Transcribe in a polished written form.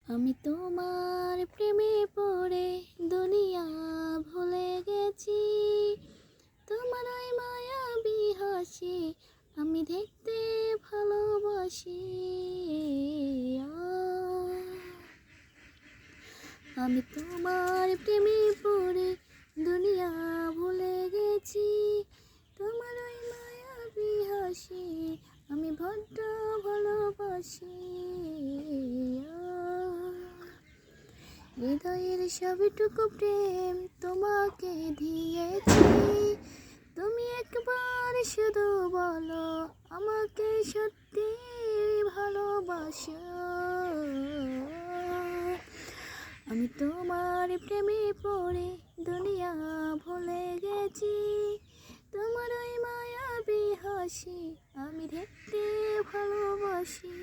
আমি তোমার প্রেমে পড়ে দুনিয়া ভুলে গেছি। তোমার ওই মায়াবী হাসি আমি দেখতে ভালোবাসি। আমি তোমার প্রেমে পড়ে দুনিয়া ভুলে গেছি। তোমার ওই মায়াবী হাসি আমি বড্ড ভালোবাসি। হৃদয়ের সবটুকু প্রেম তোমাকে দিয়েছি। তুমি একবার শুধু বলো আমাকে সত্যি ভালোবাসো। আমি তোমার প্রেমে পড়ে দুনিয়া ভুলে গেছি। তোমার ওই মায়াবী হাসি আমি দেখতে ভালোবাসি।